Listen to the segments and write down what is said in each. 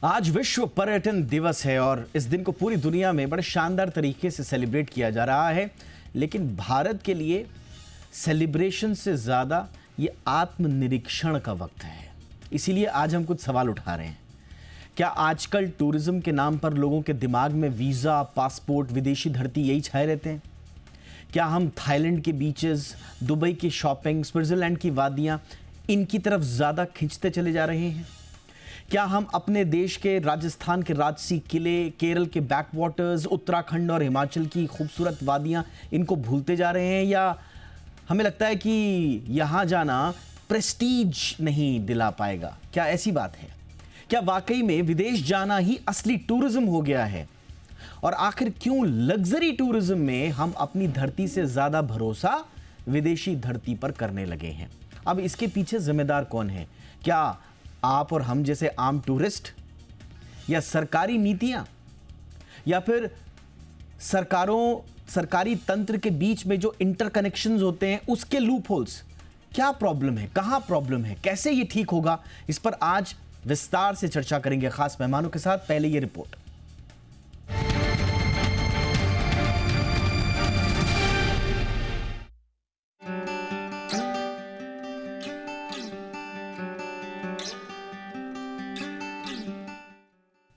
आज विश्व पर्यटन दिवस है और इस दिन को पूरी दुनिया में बड़े शानदार तरीके से सेलिब्रेट किया जा रहा है। लेकिन भारत के लिए सेलिब्रेशन से ज़्यादा ये आत्मनिरीक्षण का वक्त है। इसीलिए आज हम कुछ सवाल उठा रहे हैं। क्या आजकल टूरिज्म के नाम पर लोगों के दिमाग में वीज़ा, पासपोर्ट, विदेशी धरती यही छाए रहते हैं? क्या हम थाईलैंड के बीचेस, दुबई की शॉपिंग, स्विट्ज़रलैंड की वादियाँ इनकी तरफ ज़्यादा खींचते चले जा रहे हैं? क्या हम अपने देश के राजस्थान के राजसी किले, केरल के बैकवाटर्स, उत्तराखंड और हिमाचल की खूबसूरत वादियाँ इनको भूलते जा रहे हैं? या हमें लगता है कि यहाँ जाना प्रेस्टीज नहीं दिला पाएगा? क्या ऐसी बात है? क्या वाकई में विदेश जाना ही असली टूरिज्म हो गया है? और आखिर क्यों लग्जरी टूरिज्म में हम अपनी धरती से ज़्यादा भरोसा विदेशी धरती पर करने लगे हैं? अब इसके पीछे जिम्मेदार कौन है? क्या आप और हम जैसे आम टूरिस्ट, या सरकारी नीतियां, या फिर सरकारी तंत्र के बीच में जो इंटरकनेक्शंस होते हैं उसके लूप होल्स? क्या प्रॉब्लम है? कहां प्रॉब्लम है? कैसे ये ठीक होगा? इस पर आज विस्तार से चर्चा करेंगे खास मेहमानों के साथ। पहले ये रिपोर्ट।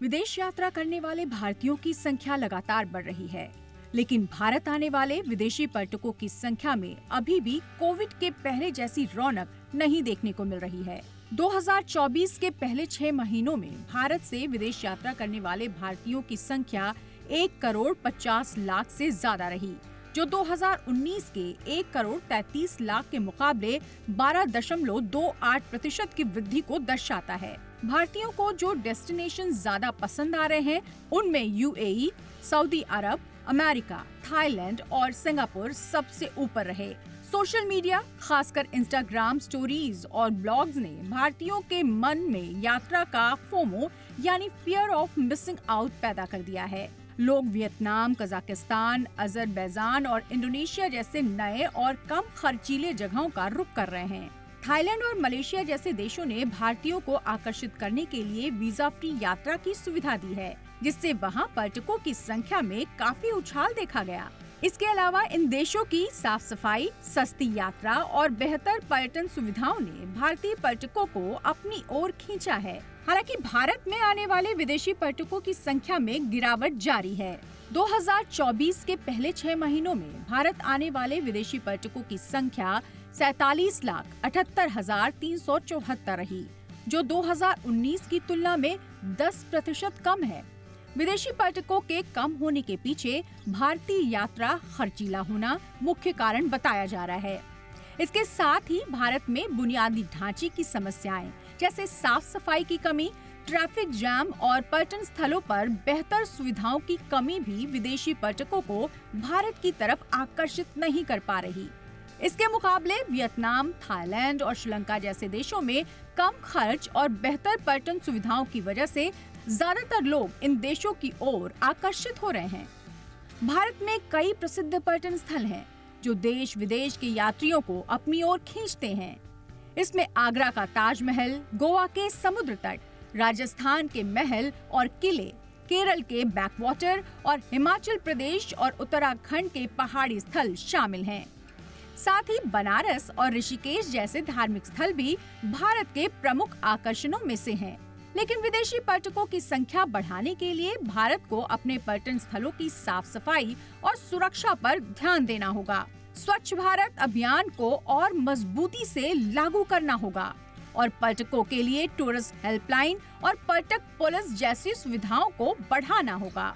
विदेश यात्रा करने वाले भारतीयों की संख्या लगातार बढ़ रही है, लेकिन भारत आने वाले विदेशी पर्यटकों की संख्या में अभी भी कोविड के पहले जैसी रौनक नहीं देखने को मिल रही है। 2024 के पहले 6 महीनों में भारत से विदेश यात्रा करने वाले भारतीयों की संख्या 1,50,00,000 से ज्यादा रही, जो 2019 के 1,33,00,000 के मुकाबले 12.28% की वृद्धि को दर्शाता है। भारतीयों को जो डेस्टिनेशन ज्यादा पसंद आ रहे हैं उनमें यूएई, सऊदी अरब, अमेरिका, थाईलैंड और सिंगापुर सबसे ऊपर रहे। सोशल मीडिया, खासकर इंस्टाग्राम स्टोरीज और ब्लॉग्स ने भारतीयों के मन में यात्रा का फोमो यानी फियर ऑफ मिसिंग आउट पैदा कर दिया है। लोग वियतनाम, कजाकिस्तान, अजरबैजान और इंडोनेशिया जैसे नए और कम खर्चीले जगहों का रुख कर रहे हैं। थाईलैंड और मलेशिया जैसे देशों ने भारतीयों को आकर्षित करने के लिए वीजा फ्री यात्रा की सुविधा दी है, जिससे वहां पर्यटकों की संख्या में काफी उछाल देखा गया। इसके अलावा इन देशों की साफ सफाई, सस्ती यात्रा और बेहतर पर्यटन सुविधाओं ने भारतीय पर्यटकों को अपनी ओर खींचा है। हालांकि भारत में आने वाले विदेशी पर्यटकों की संख्या में गिरावट जारी है। 2024 के पहले 6 महीनों में भारत आने वाले विदेशी पर्यटकों की संख्या 47,78,374 रही, जो 2019 की तुलना में 10% कम है। विदेशी पर्यटकों के कम होने के पीछे भारतीय यात्रा खर्चीला होना मुख्य कारण बताया जा रहा है। इसके साथ ही भारत में बुनियादी ढांचे की समस्याएं जैसे साफ सफाई की कमी, ट्रैफिक जैम और पर्यटन स्थलों पर बेहतर सुविधाओं की कमी भी विदेशी पर्यटकों को भारत की तरफ आकर्षित नहीं कर पा रही। इसके मुकाबले वियतनाम, थाईलैंड और श्रीलंका जैसे देशों में कम खर्च और बेहतर पर्यटन सुविधाओं की वजह से ज्यादातर लोग इन देशों की ओर आकर्षित हो रहे हैं। भारत में कई प्रसिद्ध पर्यटन स्थल हैं, जो देश विदेश के यात्रियों को अपनी ओर खींचते हैं। इसमें आगरा का ताजमहल, गोवा के समुद्र तट, राजस्थान के महल और किले, केरल के बैकवाटर और हिमाचल प्रदेश और उत्तराखंड के पहाड़ी स्थल शामिल हैं। साथ ही बनारस और ऋषिकेश जैसे धार्मिक स्थल भी भारत के प्रमुख आकर्षणों में से हैं। लेकिन विदेशी पर्यटकों की संख्या बढ़ाने के लिए भारत को अपने पर्यटन स्थलों की साफ सफाई और सुरक्षा पर ध्यान देना होगा। स्वच्छ भारत अभियान को और मजबूती से लागू करना होगा और पर्यटकों के लिए टूरिस्ट हेल्पलाइन और पर्यटक पुलिस जैसी सुविधाओं को बढ़ाना होगा।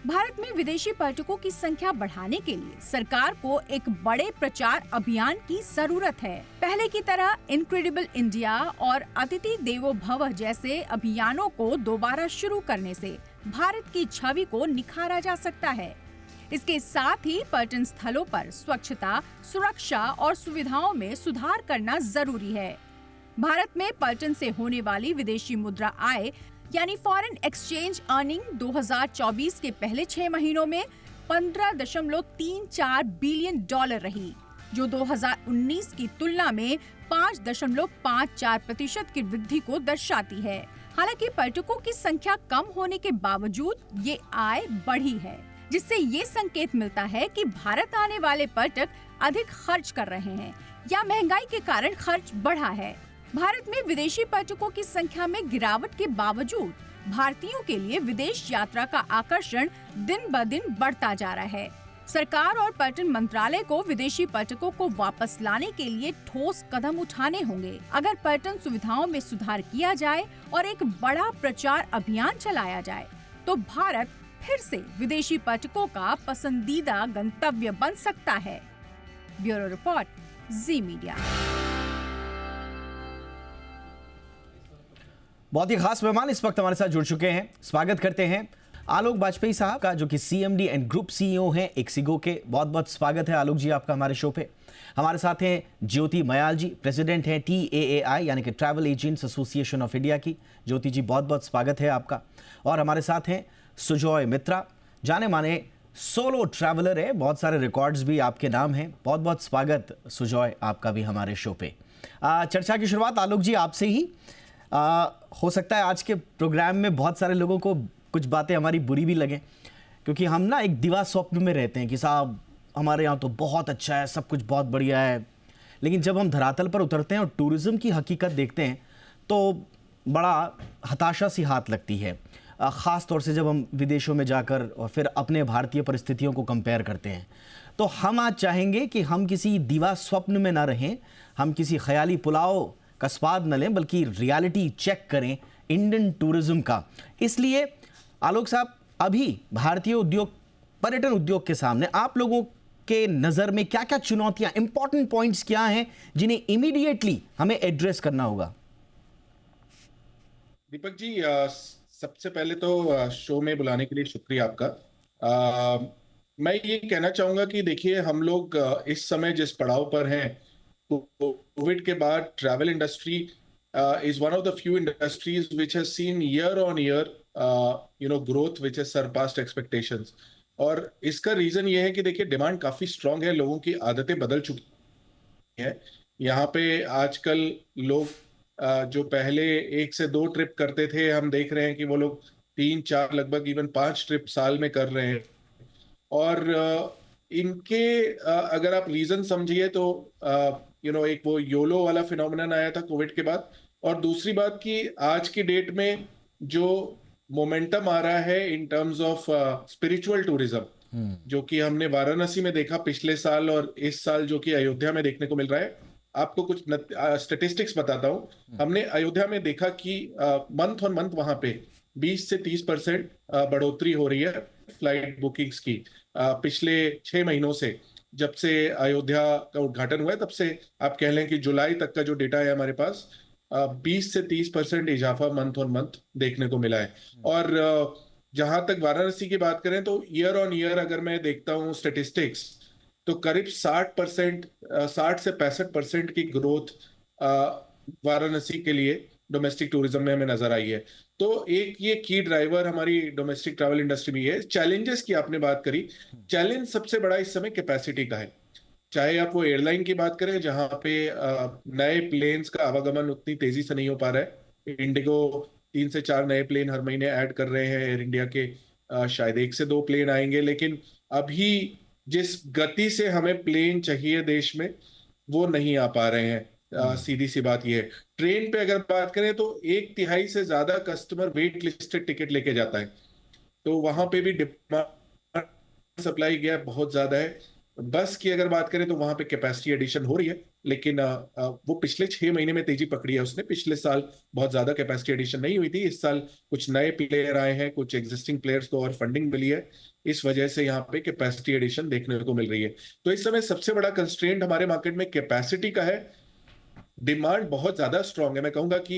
भारत में विदेशी पर्यटकों की संख्या बढ़ाने के लिए सरकार को एक बड़े प्रचार अभियान की जरूरत है। पहले की तरह इनक्रेडिबल इंडिया और अतिथि देवो भव जैसे अभियानों को दोबारा शुरू करने से भारत की छवि को निखारा जा सकता है। इसके साथ ही पर्यटन स्थलों पर स्वच्छता, सुरक्षा और सुविधाओं में सुधार करना जरूरी है। भारत में पर्यटन से होने वाली विदेशी मुद्रा आय यानी फॉरेन एक्सचेंज अर्निंग 2024 के पहले 6 महीनों में $15.34 बिलियन रही, जो 2019 की तुलना में 5.54% की वृद्धि को दर्शाती है। हालांकि पर्यटकों की संख्या कम होने के बावजूद ये आय बढ़ी है, जिससे ये संकेत मिलता है कि भारत आने वाले पर्यटक अधिक खर्च कर रहे हैं या महंगाई के कारण खर्च बढ़ा है। भारत में विदेशी पर्यटकों की संख्या में गिरावट के बावजूद भारतीयों के लिए विदेश यात्रा का आकर्षण दिन ब दिन बढ़ता जा रहा है। सरकार और पर्यटन मंत्रालय को विदेशी पर्यटकों को वापस लाने के लिए ठोस कदम उठाने होंगे। अगर पर्यटन सुविधाओं में सुधार किया जाए और एक बड़ा प्रचार अभियान चलाया जाए तो भारत फिर से विदेशी पर्यटकों का पसंदीदा गंतव्य बन सकता है। ब्यूरो रिपोर्ट, जी मीडिया। बहुत ही खास मेहमान इस वक्त हमारे साथ जुड़ चुके हैं। स्वागत करते हैं आलोक बाजपेयी साहब का, जो कि सीएमडी एंड ग्रुप सीईओ हैं एक्सिगो के। बहुत बहुत स्वागत है आलोक जी आपका हमारे शो पे। हमारे साथ हैं ज्योति मयाल जी, प्रेसिडेंट हैं TAAI यानी कि travel agents association of India की। ज्योति जी बहुत बहुत स्वागत है आपका। और हमारे साथ हैं सुजॉय मित्रा, जाने माने सोलो ट्रैवलर है, बहुत सारे रिकॉर्ड्स भी आपके नाम हैं। बहुत बहुत स्वागत सुजॉय आपका भी हमारे शो पे। चर्चा की शुरुआत आलोक जी आपसे ही। हो सकता है आज के प्रोग्राम में बहुत सारे लोगों को कुछ बातें हमारी बुरी भी लगें, क्योंकि हम ना एक दिवा स्वप्न में रहते हैं कि साहब हमारे यहाँ तो बहुत अच्छा है, सब कुछ बहुत बढ़िया है। लेकिन जब हम धरातल पर उतरते हैं और टूरिज़्म की हकीकत देखते हैं तो बड़ा हताशा सी हाथ लगती है, ख़ास तौर से जब हम विदेशों में जाकर और फिर अपने भारतीय परिस्थितियों को कंपेयर करते हैं। तो हम आज चाहेंगे कि हम किसी दिवा स्वप्न में ना रहें, हम किसी ख्याली पुलाव का स्वाद न लें, बल्कि रियलिटी चेक करें इंडियन टूरिज्म का। इसलिए आलोक साहब, अभी भारतीय उद्योग, पर्यटन उद्योग के सामने आप लोगों के नज़र में क्या क्या चुनौतियां, इंपॉर्टेंट पॉइंट्स क्या हैं जिन्हें इमीडिएटली हमें एड्रेस करना होगा? दीपक जी, सबसे पहले तो शो में बुलाने के लिए शुक्रिया आपका। मैं ये कहना चाहूंगा कि देखिए, हम लोग इस समय जिस पड़ाव पर हैं, कोविड के बाद travel industry is one of the few industries which has seen year on year growth which has surpassed expectations। और इसका रीजन ये है कि देखिए, डिमांड काफी स्ट्रांग है, लोगों की आदतें बदल चुकी हैं। यहाँ पे आजकल लोग जो पहले 1 से 2 ट्रिप करते थे, हम देख रहे हैं कि वो लोग 3-4 लगभग इवन 5 ट्रिप साल में कर रहे हैं। और इनके अगर आप रीजन समझिए तो एक वो योलो वाला फिनोमेनन आया था कोविड के बाद, और दूसरी बात कि आज की डेट में जो मोमेंटम आ रहा है in terms of spiritual tourism, जो कि हमने वाराणसी में देखा पिछले साल और इस साल जो कि अयोध्या में देखने को मिल रहा है। आपको कुछ स्टेटिस्टिक्स बताता हूं। हमने अयोध्या में देखा कि मंथ ऑन मंथ वहां पे 20 से 30% बढ़ोतरी हो रही है फ्लाइट बुकिंग्स की। पिछले 6 महीनों से, जब से अयोध्या का उद्घाटन हुआ है, तब से आप कह लें कि जुलाई तक का जो डेटा है हमारे पास, 20 से 30% इजाफा मंथ ऑन मंथ देखने को मिला है। और जहां तक वाराणसी की बात करें तो ईयर ऑन ईयर अगर मैं देखता हूं स्टेटिस्टिक्स, तो करीब 60% 60 से 65% की ग्रोथ वाराणसी के लिए डोमेस्टिक टूरिज्म में हमें नजर आई है। तो एक ये की ड्राइवर हमारी डोमेस्टिक ट्रैवल इंडस्ट्री में है। चैलेंजेस की आपने बात करी, चैलेंज सबसे बड़ा इस समय कैपेसिटी का है। चाहे आप वो एयरलाइन की बात करें, जहां पे नए प्लेन्स का आवागमन उतनी तेजी से नहीं हो पा रहा है। इंडिगो 3 से 4 नए प्लेन हर महीने ऐड कर रहे हैं, एयर इंडिया के शायद 1 से 2 प्लेन आएंगे। लेकिन अभी जिस गति से हमें प्लेन चाहिए देश में, वो नहीं आ पा रहे हैं। सीधी सी बात यह है। ट्रेन पे अगर बात करें तो 1/3 से ज्यादा कस्टमर वेट लिस्टेड टिकट लेके जाता है, तो वहां पे भी डिमांड सप्लाई गैप बहुत ज्यादा है। बस की अगर बात करें तो वहां पे कैपेसिटी एडिशन हो रही है, लेकिन वो पिछले 6 महीने में तेजी पकड़ी है उसने। पिछले साल बहुत ज्यादा कैपेसिटी एडिशन नहीं हुई थी। इस साल कुछ नए प्लेयर आए हैं, कुछ एग्जिस्टिंग प्लेयर्स को और फंडिंग मिली है, इस वजह से यहाँ पे कैपेसिटी एडिशन देखने को मिल रही है। तो इस समय सबसे बड़ा कंस्ट्रेंट हमारे मार्केट में कैपेसिटी का है। डिमांड बहुत ज्यादा स्ट्रांग है। मैं कहूंगा कि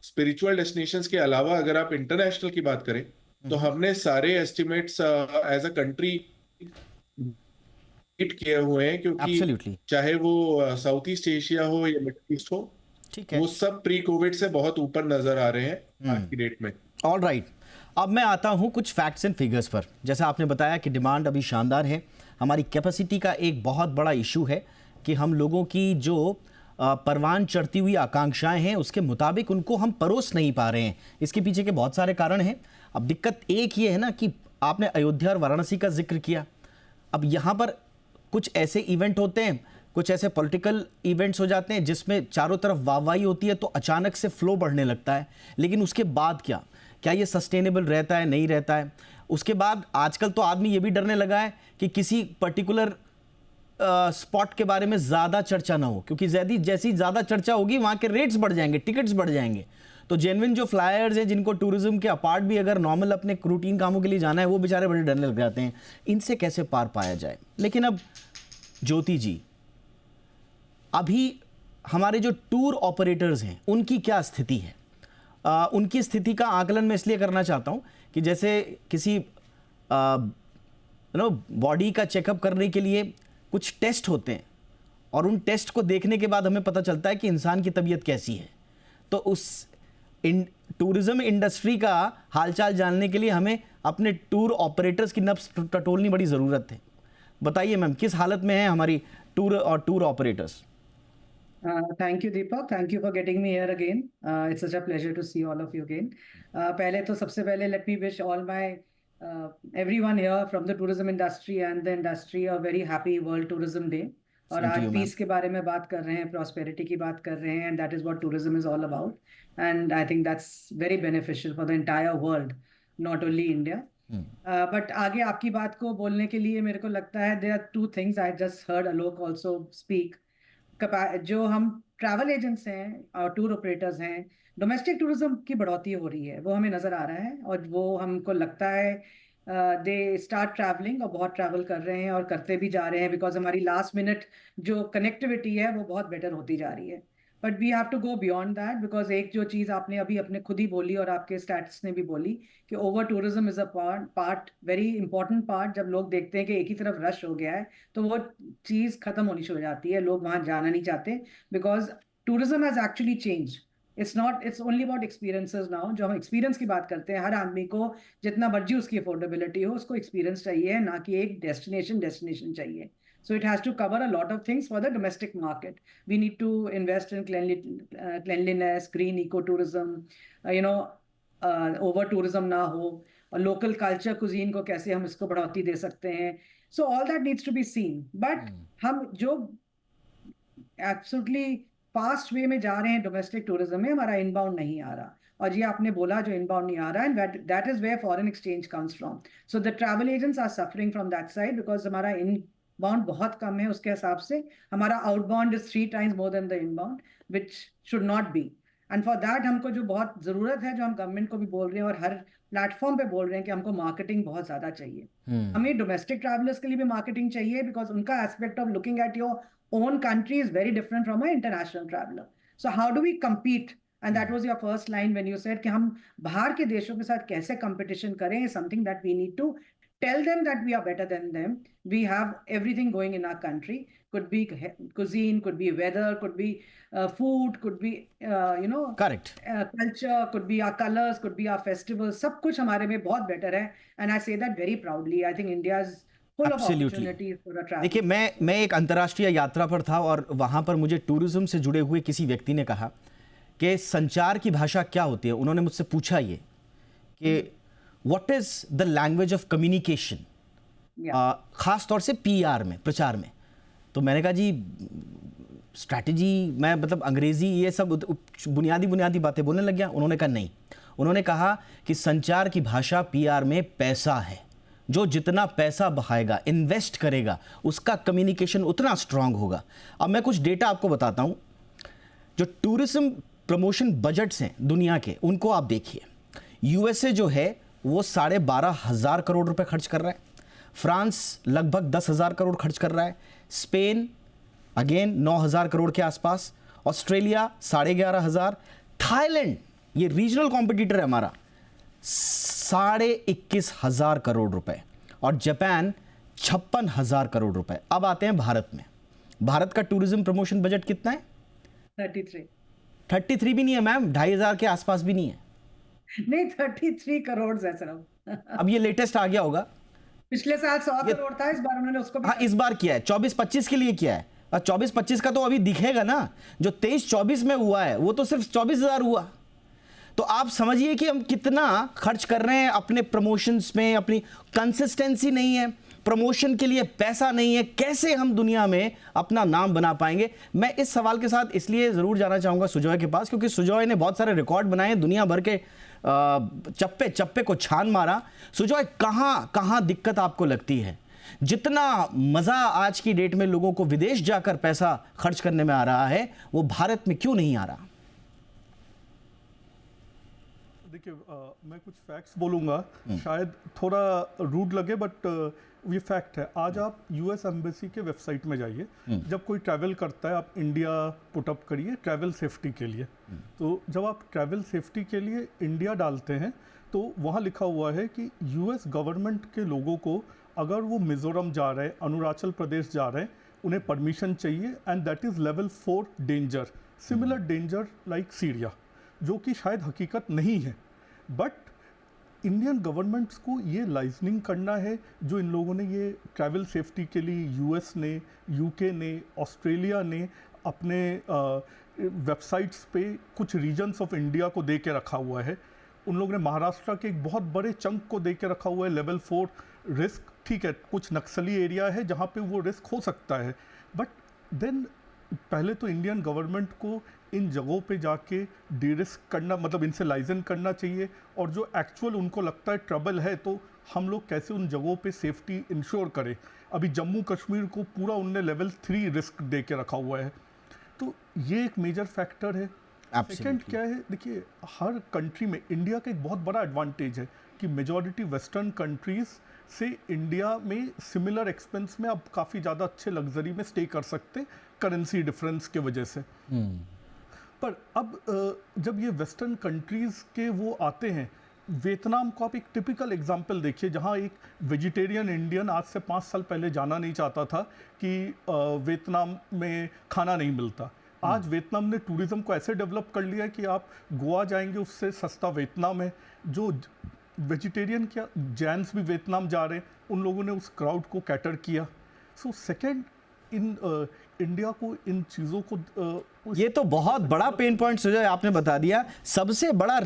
स्पिरिचुअल डेस्टिनेशंस के अलावा अगर आप इंटरनेशनल की बात करें तो हमने सारे एस्टिमेट्स एज अ कंट्री किए हुए हैं, क्योंकि Absolutely. चाहे वो साउथ ईस्ट एशिया हो या मिडिल ईस्ट हो, ठीक है, वो सब प्री कोविड से बहुत ऊपर नजर आ रहे हैं आज की डेट में। ऑल राइट, अब मैं आता हूं कुछ फैक्ट्स एंड फिगर्स पर। जैसा आपने बताया कि डिमांड अभी शानदार है, हमारी कैपेसिटी का एक बहुत बड़ा इशू है कि हम लोगों की जो परवान चढ़ती हुई आकांक्षाएं हैं, उसके मुताबिक उनको हम परोस नहीं पा रहे हैं। इसके पीछे के बहुत सारे कारण हैं। अब दिक्कत एक ये है ना कि आपने अयोध्या और वाराणसी का जिक्र किया। अब यहाँ पर कुछ ऐसे इवेंट होते हैं, कुछ ऐसे पॉलिटिकल इवेंट्स हो जाते हैं जिसमें चारों तरफ वाहवाही होती है, तो अचानक से फ्लो बढ़ने लगता है। लेकिन उसके बाद क्या ये सस्टेनेबल रहता है, नहीं रहता है? उसके बाद आजकल तो आदमी ये भी डरने लगा है कि किसी पर्टिकुलर स्पॉट के बारे में ज़्यादा चर्चा ना हो, क्योंकि जैसी ज़्यादा चर्चा होगी वहाँ के रेट्स बढ़ जाएंगे, टिकट्स बढ़ जाएंगे। तो जेन्युइन जो फ्लायर्स हैं, जिनको टूरिज्म के अपार्ट भी अगर नॉर्मल अपने रूटीन कामों के लिए जाना है, वो बेचारे बड़े डरने लग जाते हैं। इनसे कैसे पार पाया जाए? लेकिन अब ज्योति जी, अभी हमारे जो टूर ऑपरेटर्स हैं उनकी क्या स्थिति है? उनकी स्थिति का आकलन मैं इसलिए करना चाहता हूँ कि जैसे किसी बॉडी का चेकअप करने के लिए कुछ टेस्ट होते हैं, और उन टेस्ट को देखने के बाद हमें पता चलता है कि इंसान की तबीयत कैसी है। तो उस टूरिज्म इंडस्ट्री का हालचाल जानने के लिए हमें अपने टूर ऑपरेटर्स की नब्ज टटोलनी बड़ी ज़रूरत है। बताइए मैम, किस हालत में है हमारी tour operators? Thank you, Deepak. Thank you for getting me here again. It's such a pleasure to see all of you again. पहले तो सबसे पहले let me wish all my everyone here from the tourism industry and the industry a very happy World Tourism Day. और आज piece के बारे में बात कर रहे हैं, प्रॉस्पेरिटी की बात कर रहे हैं, and that is what tourism is all about. And I think that's very beneficial for the entire world, not only India. But आगे आपकी बात को बोलने के लिए मेरे को लगता है there are two things I just heard Alok also speak. जो हम ट्रैवल एजेंट्स हैं और टूर ऑपरेटर्स हैं, डोमेस्टिक टूरिज्म की बढ़ोतरी हो रही है, वो हमें नज़र आ रहा है। और वो हमको लगता है दे स्टार्ट ट्रैवलिंग, और बहुत ट्रैवल कर रहे हैं और करते भी जा रहे हैं, बिकॉज हमारी लास्ट मिनट जो कनेक्टिविटी है वो बहुत बेटर होती जा रही है। But we have to go beyond that, because एक जो चीज़ आपने अभी अपने खुद ही बोली और आपके स्टैट्स ने भी बोली कि over tourism is a part very important part. जब लोग देखते हैं कि एक ही तरफ रश हो गया है तो वो चीज़ खत्म होनी शुरू हो जाती है, लोग वहाँ जाना नहीं चाहते, because tourism has actually change. It's only about experiences now. जो हम एक्सपीरियंस की बात करते हैं, हर आदमी को जितना मर्जी उसकी अफोर्डेबिलिटी हो, उसको एक्सपीरियंस चाहिए, ना कि एक डेस्टिनेशन चाहिए। So it has to cover a lot of things for the domestic market. We need to invest in cleanliness, green ecotourism, over tourism ना हो, और local culture cuisine को कैसे हम इसको बढ़ोतरी दे सकते हैं. So all that needs to be seen. But हम जो absolutely fast way में जा रहे हैं domestic tourism में, हमारा inbound नहीं आ रहा. और ये आपने बोला जो inbound नहीं आ रहा, and that is where foreign exchange comes from. So the travel agents are suffering from that side because हमारा inbound बहुत कम है उसके हिसाब से. हमारा outbound is 3 times more than the inbound, which should not be. And for that हमको जो बहुत ज़रूरत है, जो हम गवर्नमेंट को भी बोल रहे हैं और हर प्लेटफॉर्म पे बोल रहे हैं कि हमको मार्केटिंग बहुत ज़्यादा चाहिए. हमें डोमेस्टिक ट्रैवलर्स के लिए भी मार्केटिंग चाहिए, बिकॉज उनका aspect of looking at your own country is very different from a international traveller. So how do we compete? And that was your first line when you said कि हम बाहर के देशों के साथ कैसे कंपटीशन करें. Something that we need to tell them that we are better than them. We have everything going in our country. Could be cuisine, could be weather, could be food, could be correct culture, could be our colors, could be our festivals. सब कुछ हमारे में बहुत better है. And I say that very proudly. I think India is full of opportunities for a travel. देखिए, मैं एक अंतर्राष्ट्रीय यात्रा पर था और वहाँ पर मुझे टूरिज्म से जुड़े हुए किसी व्यक्ति ने कहा कि संचार की भाषा क्या होती है. उन्होंने मुझसे पूछा ये कि What is the language of communication? खास तौर से PR में, प्रचार में. तो मैंने कहा जी स्ट्रैटेजी, मैं मतलब अंग्रेजी ये सब बुनियादी बातें बोलने लग गया. उन्होंने कहा नहीं. उन्होंने कहा कि संचार की भाषा PR में पैसा है. जो जितना पैसा बहाएगा, इन्वेस्ट करेगा, उसका कम्युनिकेशन उतना स्ट्रांग होगा. अब मैं कुछ डेटा आपको बताता हूँ. जो टूरिज्म प्रमोशन बजट्स हैं दुनिया के, उनको आप देखिए. USA जो है वो 12,500 करोड़ रुपए खर्च कर रहा है. फ्रांस लगभग 10,000 करोड़ खर्च कर रहा है. स्पेन अगेन 9,000 करोड़ के आसपास. ऑस्ट्रेलिया 11,500. थाईलैंड, ये रीजनल कॉम्पिटिटर है हमारा, 21,500 करोड़ रुपए. और जापान 56,000 करोड़ रुपए. अब आते हैं भारत में. भारत का टूरिज्म प्रमोशन बजट कितना है? 33 भी नहीं है मैम, 2,500 के आसपास भी नहीं है. नहीं, 33 करोड़ है सिर्फ. अब ये लेटेस्ट आ गया होगा. पिछले साल 100 करोड़ था, इस बार उन्होंने उसको हाँ, इस बार किया है. 24-25 के लिए किया है. और 24-25 का तो अभी दिखेगा ना, जो 23-24 में हुआ है वो तो सिर्फ 24,000 हुआ। तो आप समझिए कि हम कितना खर्च कर रहे हैं अपने प्रमोशंस में, अपनी कंसिस्टेंसी नहीं है, प्रमोशन के लिए पैसा नहीं है, कैसे हम दुनिया में अपना नाम बना पाएंगे। मैं इस सवाल के साथ इसलिए ज़रूर जाना चाहूँगा सुजॉय के पास, क्योंकि सुजॉय ने बहुत सारे रिकॉर्ड बनाए, दुनिया भर के चप्पे चप्पे को छान मारा। सुजॉय, कहाँ कहाँ दिक्कत आपको लगती है? जितना मज़ा आज की डेट में लोगों को विदेश जाकर पैसा खर्च करने में आ रहा है, वो भारत में क्यों नहीं आ रहा? देखिए, मैं कुछ फैक्ट्स बोलूँगा, शायद थोड़ा रूड लगे, बट ये फैक्ट है। आज आप यूएस एम्बेसी के वेबसाइट में जाइए, जब कोई ट्रैवल करता है आप इंडिया पुटअप करिए ट्रैवल सेफ्टी के लिए। तो जब आप ट्रैवल सेफ्टी के लिए इंडिया डालते हैं तो वहाँ लिखा हुआ है कि यूएस गवर्नमेंट के लोगों को अगर वो मिज़ोरम जा रहे हैं, अरुणाचल प्रदेश जा रहे हैं, उन्हें परमिशन चाहिए, and that is level 4 danger, similar danger like Syria, जो कि शायद हकीकत नहीं है। बट इंडियन गवर्नमेंट्स को ये लाइजनिंग करना है, जो इन लोगों ने ये ट्रैवल सेफ्टी के लिए यूएस ने, यूके ने, ऑस्ट्रेलिया ने अपने वेबसाइट्स पे कुछ रीजन्स ऑफ इंडिया को दे के रखा हुआ है। उन लोगों ने महाराष्ट्र के एक बहुत बड़े चंक को दे के रखा हुआ है लेवल 4 रिस्क। ठीक है, कुछ नक्सली एरिया है जहाँ पे वो रिस्क हो सकता है, बट देन पहले तो इंडियन गवर्नमेंट को इन जगहों पे जाके डी रिस्क करना, मतलब इनसे लाइजन करना चाहिए, और जो एक्चुअल उनको लगता है ट्रबल है तो हम लोग कैसे उन जगहों पे सेफ्टी इंश्योर करें। अभी जम्मू कश्मीर को पूरा उनने लेवल 3 रिस्क दे के रखा हुआ है, तो ये एक मेजर फैक्टर है। सेकेंड क्या है, देखिए हर कंट्री में इंडिया का एक बहुत बड़ा एडवांटेज है कि मेजॉरिटी वेस्टर्न कंट्रीज़ से इंडिया में सिमिलर एक्सपेंस में आप काफ़ी ज़्यादा अच्छे लग्जरी में स्टे कर सकते करेंसी डिफरेंस के वजह से। पर अब जब ये वेस्टर्न कंट्रीज़ के वो आते हैं, वियतनाम को आप एक टिपिकल एग्जांपल देखिए, जहाँ एक वेजिटेरियन इंडियन आज से 5 साल पहले जाना नहीं चाहता था कि वियतनाम में खाना नहीं मिलता। आज वियतनाम ने टूरिज़्म को ऐसे डेवलप कर लिया है कि आप गोवा जाएंगे उससे सस्ता वियतनाम है। जो वेजिटेरियन, क्या जैन्स भी वियतनाम जा रहे हैं, उन लोगों ने उस क्राउड को कैटर किया। सो सेकेंड, इन इंडिया को इन चीज़ों को ये तो बहुत बड़ा पेन पॉइंट सुजय आपने बता दिया। सबसे बड़ा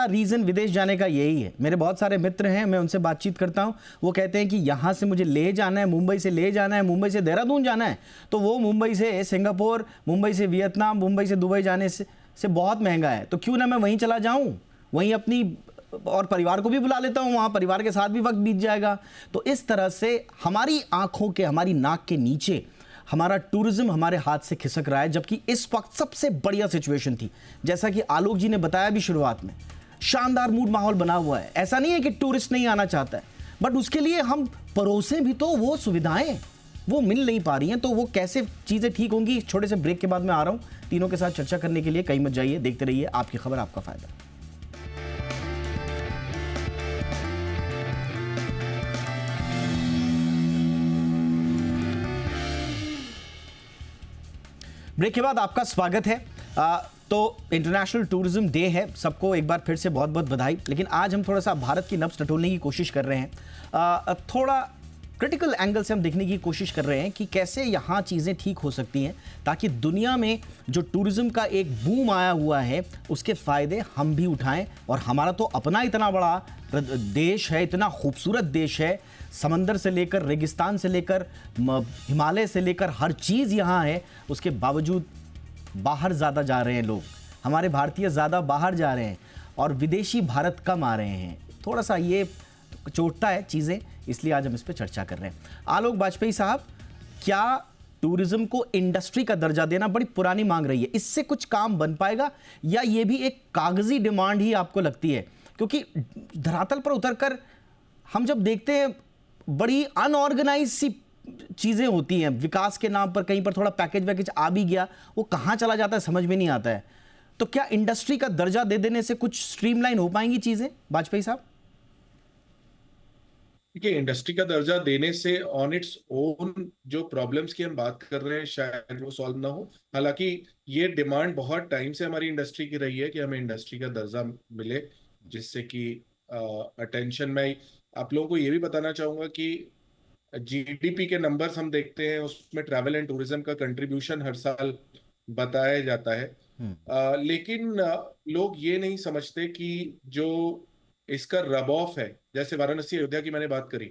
रीज़न विदेश जाने का यही है। मेरे बहुत सारे मित्र हैं, मैं उनसे बातचीत करता हूं, वो कहते हैं कि यहाँ से मुझे ले जाना है, मुंबई से ले जाना है, मुंबई से देहरादून जाना है, तो वो मुंबई से सिंगापुर, मुंबई से वियतनाम, मुंबई से दुबई जाने से बहुत महंगा है। तो क्यों ना मैं वहीं चला जाऊँ, वहीं अपनी और परिवार को भी बुला लेता हूँ, वहाँ परिवार के साथ भी वक्त बीत जाएगा। तो इस तरह से हमारी आंखों के, हमारी नाक के नीचे हमारा टूरिज्म हमारे हाथ से खिसक रहा है, जबकि इस वक्त सबसे बढ़िया सिचुएशन थी, जैसा कि आलोक जी ने बताया भी शुरुआत में, शानदार मूड माहौल बना हुआ है। ऐसा नहीं है कि टूरिस्ट नहीं आना चाहता है, बट उसके लिए हम परोसें भी तो वो सुविधाएं वो मिल नहीं पा रही हैं। तो वो कैसे चीज़ें ठीक होंगी, छोटे से ब्रेक के बाद मैं आ रहा हूँ तीनों के साथ चर्चा करने के लिए। कहीं मत जाइए, देखते रहिए आपकी खबर आपका फायदा। ब्रेक के बाद आपका स्वागत है। तो इंटरनेशनल टूरिज्म डे है, सबको एक बार फिर से बहुत बहुत बधाई। लेकिन आज हम थोड़ा सा भारत की नब्ज टटोलने की कोशिश कर रहे हैं, थोड़ा क्रिटिकल एंगल से हम देखने की कोशिश कर रहे हैं कि कैसे यहाँ चीज़ें ठीक हो सकती हैं, ताकि दुनिया में जो टूरिज्म का एक बूम आया हुआ है उसके फ़ायदे हम भी उठाएं। और हमारा तो अपना इतना बड़ा देश है, इतना खूबसूरत देश है, समंदर से लेकर रेगिस्तान से लेकर हिमालय से लेकर हर चीज़ यहाँ है, उसके बावजूद बाहर ज़्यादा जा रहे हैं लोग, हमारे भारतीय ज़्यादा बाहर जा रहे हैं और विदेशी भारत कम आ रहे हैं। थोड़ा सा ये चोटता है चीज़ें, इसलिए आज हम इस पर चर्चा कर रहे हैं। आलोक बाजपेयी साहब, क्या टूरिज्म को इंडस्ट्री का दर्जा देना बड़ी पुरानी मांग रही है, इससे कुछ काम बन पाएगा या ये भी एक कागजी डिमांड ही आपको लगती है? क्योंकि धरातल पर उतरकर हम जब देखते हैं बड़ी अनऑर्गेनाइज सी चीज़ें होती हैं, विकास के नाम पर कहीं पर थोड़ा पैकेज वैकेज आ भी गया, वो कहाँ चला जाता है समझ में नहीं आता है। तो क्या इंडस्ट्री का दर्जा दे देने से कुछ स्ट्रीमलाइन हो पाएंगी चीज़ें, बाजपेयी साहब? देखिए, इंडस्ट्री का दर्जा देने से ऑन इट्स ओन जो प्रॉब्लम्स की हम बात कर रहे हैं शायद वो सॉल्व ना हो। हालांकि ये डिमांड बहुत टाइम से हमारी इंडस्ट्री की रही है कि हमें इंडस्ट्री का दर्जा मिले, जिससे कि अटेंशन में। आप लोगों को ये भी बताना चाहूंगा कि जीडीपी के नंबर्स हम देखते हैं, उसमें ट्रैवल एंड टूरिज्म का कंट्रीब्यूशन हर साल बताया जाता है। लेकिन लोग ये नहीं समझते कि जो इसका रब ऑफ है, जैसे वाराणसी अयोध्या की मैंने बात करी,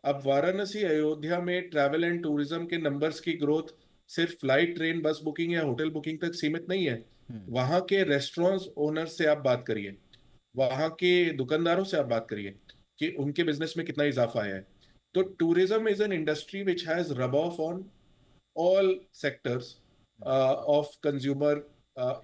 अब वाराणसी अयोध्या में ट्रैवल एंड टूरिज्म के नंबर्स की ग्रोथ सिर्फ फ्लाइट, ट्रेन, बस बुकिंग या होटल बुकिंग तक सीमित नहीं है। वहां के रेस्टोरेंट्स ओनर से आप बात करिए, वहां के दुकानदारों से आप बात करिए कि उनके बिजनेस में कितना इजाफा आया है। तो tourism is an industry which has rub off on all sectors of consumer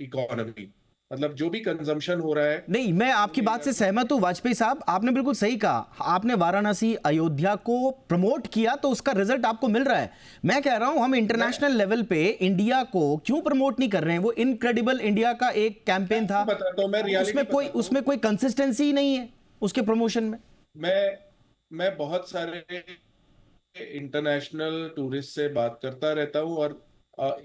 economy. मतलब जो भी कंजम्पशन हो रहा है। नहीं, मैं आपकी बात से सहमत हूं वाजपेयी साहब, आपने बिल्कुल सही कहा। आपने वाराणसी अयोध्या को प्रमोट किया तो उसका रिजल्ट आपको मिल रहा है। मैं कह रहा हूं हम इंटरनेशनल लेवल पे इंडिया को क्यों प्रमोट नहीं कर रहे हैं? वो इनक्रेडिबल इंडिया का एक कैंपेन था, उसमें कोई कंसिस्टेंसी ही नहीं है उसके प्रमोशन में। मैं बहुत सारे इंटरनेशनल टूरिस्ट से बात करता रहता हूं, और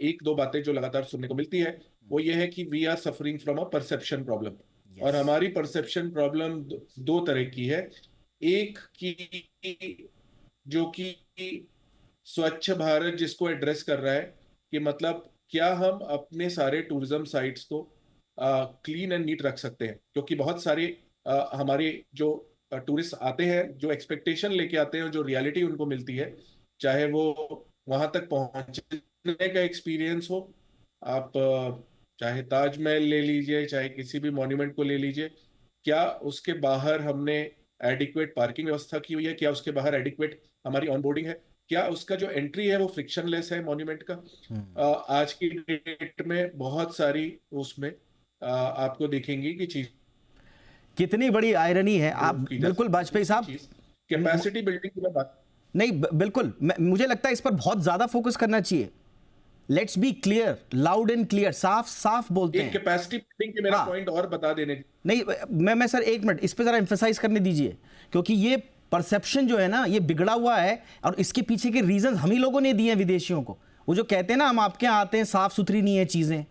एक दो बातें जो लगातार सुनने को मिलती है वो ये है कि we are suffering from a perception problem. और हमारी परसेप्शन प्रॉब्लम दो तरह की है। एक की जो कि स्वच्छ भारत जिसको एड्रेस कर रहा है कि मतलब क्या हम अपने सारे टूरिज्म साइट्स को क्लीन एंड नीट रख सकते हैं, क्योंकि बहुत सारे हमारे जो टूरिस्ट आते हैं, जो एक्सपेक्टेशन लेके आते हैं, जो रियलिटी उनको मिलती है, चाहे वो वहां तक पहुंचने का एक्सपीरियंस हो, आप चाहे ताजमहल ले लीजिए, चाहे किसी भी मॉन्यूमेंट को ले लीजिए, क्या उसके बाहर हमने एडिक्वेट पार्किंग व्यवस्था की हुई है, क्या उसके बाहर एडिक्वेट हमारी ऑनबोर्डिंग है, क्या उसका जो एंट्री है वो फ्रिक्शनलेस है मॉन्यूमेंट का। आज की डेट में बहुत सारी उसमें आपको दिखेंगी कि चीज कितनी बड़ी आयरनी है। आप बिल्कुल वाजपेयी साहब, कैपेसिटी बिल्डिंग की मैं बात नहीं, बिल्कुल मुझे लगता है इस पर बहुत ज्यादा फोकस करना चाहिए। Let's be clear, loud and clear, साफ साफ बोलते हैं। कैपेसिटी बिल्डिंग के मेरा पॉइंट और बता देने नहीं, मैं सर एक मिनट इस पे जरा एम्फेसाइज करने दीजिए, क्योंकि ये परसेप्शन जो है ना ये बिगड़ा हुआ है, और इसके पीछे के रीजन हम ही लोगों ने दिए हैं विदेशियों को। वो जो कहते हैं ना हम आपके यहाँ आते हैं, साफ सुथरी नहीं है चीजें,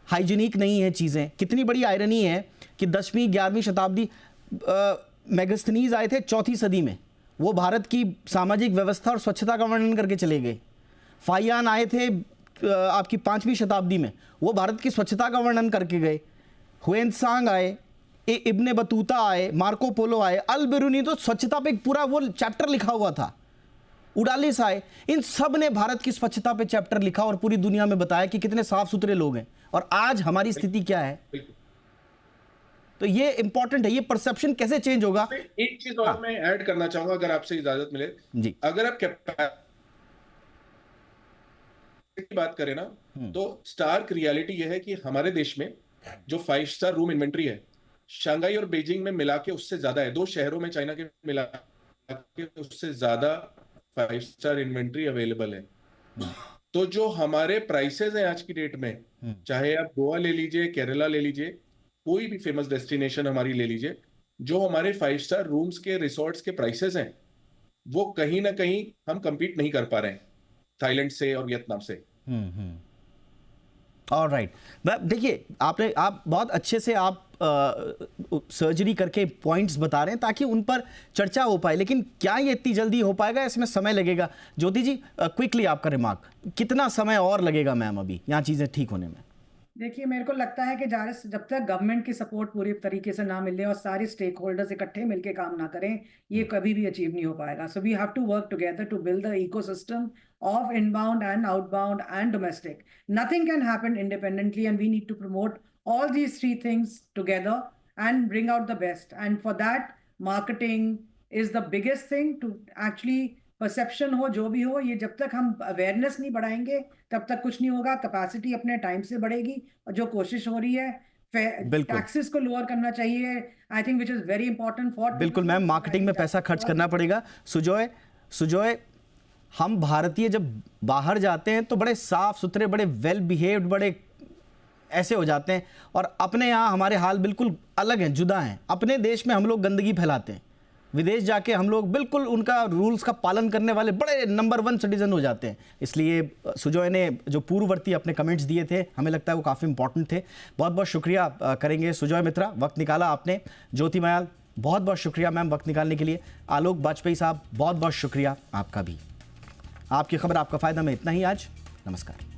हाइजीनिक नहीं है चीजें। कितनी बड़ी आयरनी है कि 10वीं 11वीं शताब्दी मेगास्थनीज आए थे 4वीं सदी में, वो भारत की सामाजिक व्यवस्था और स्वच्छता का वर्णन करके चले गए। फाहियान आए थे आपकी 5वीं शताब्दी में, वो भारत की स्वच्छता का वर्णन करके गए। हुएनसांग आए, इब्ने बतूता आए, मार्को पोलो आए, अल बिरूनी तो स्वच्छता पे एक पूरा वो चैप्टर लिखा हुआ था। उडालिस आए, इन सब ने भारत की स्वच्छता पे चैप्टर लिखा और पूरी दुनिया में बताया कि कितने साफ सुथरे लोग हैं। और आज हमारी स्थिति क्या है? तो ये इंपॉर्टेंट है, ये परसेप्शन कैसे चेंज होगा। एक चीज और मैं ऐड करना चाहूंगा अगर आपसे इजाजत मिले जी। अगर आप की बात करें ना, तो स्टार्क रियलिटी यह है कि हमारे देश में जो 5 स्टार रूम इन्वेंट्री है, शंघाई और बीजिंग में मिला के उससे ज्यादा है। 2 शहरों में चाइना के मिला के उससे ज्यादा 5 स्टार इन्वेंट्री अवेलेबल है। तो जो हमारे प्राइसेस हैं आज की डेट में, चाहे आप गोवा ले लीजिए, केरला ले लीजिए, कोई भी फेमस डेस्टिनेशन हमारी ले लीजिए, जो हमारे 5 स्टार रूम्स के रिसोर्ट्स के प्राइसेस हैं, वो कहीं ना कहीं हम compete नहीं कर पा रहे हैं थाईलैंड से और वियतनाम से। ऑलराइट, देखिए आप बहुत अच्छे से आप सर्जरी करके पॉइंट्स बता रहे हैं ताकि उन पर चर्चा हो पाए, लेकिन क्या ये इतनी जल्दी हो पाएगा? इसमें समय लगेगा। ज्योति जी, क्विकली आपका रिमार्क, कितना समय और लगेगा मैम अभी यहाँ चीजें ठीक होने में? देखिए, मेरे को लगता है कि जब तक गवर्नमेंट की सपोर्ट पूरी तरीके से ना मिले और सारे स्टेक होल्डर्स इकट्ठे मिलके काम ना करें, ये कभी भी अचीव नहीं हो पाएगा। So we have to work together to build the ecosystem of inbound and outbound and domestic. Nothing can happen independently, and we need to promote all these 3 things together and bring out the best. And for that, marketing is the biggest thing to actually perception हो, जो भी हो, ये जब तक हम awareness नहीं बढ़ाएंगे तब तक कुछ नहीं होगा। कैपेसिटी अपने टाइम से बढ़ेगी, और जो कोशिश हो रही है टैक्सेस को लोअर करना चाहिए, I think, which is very important for. बिल्कुल मैम, मार्केटिंग में पैसा खर्च करना पड़ेगा। सुजॉय, हम भारतीय जब बाहर जाते हैं तो बड़े साफ सुथरे, बड़े वेल बिहेव्ड, बड़े ऐसे हो जाते हैं, और अपने यहाँ हमारे हाल बिल्कुल अलग हैं, जुदा हैं। अपने देश में हम लोग गंदगी फैलाते हैं, विदेश जाके हम लोग बिल्कुल उनका रूल्स का पालन करने वाले बड़े नंबर 1 सिटीजन हो जाते हैं। इसलिए सुजॉय ने जो पूर्ववर्ती अपने कमेंट्स दिए थे, हमें लगता है वो काफ़ी इंपॉर्टेंट थे। बहुत बहुत शुक्रिया करेंगे सुजॉय मित्रा, वक्त निकाला आपने। ज्योति मयाल, बहुत बहुत शुक्रिया मैम वक्त निकालने के लिए। आलोक वाजपेयी साहब, बहुत बहुत शुक्रिया आपका भी। आपकी खबर आपका फायदा में इतना ही आज। नमस्कार।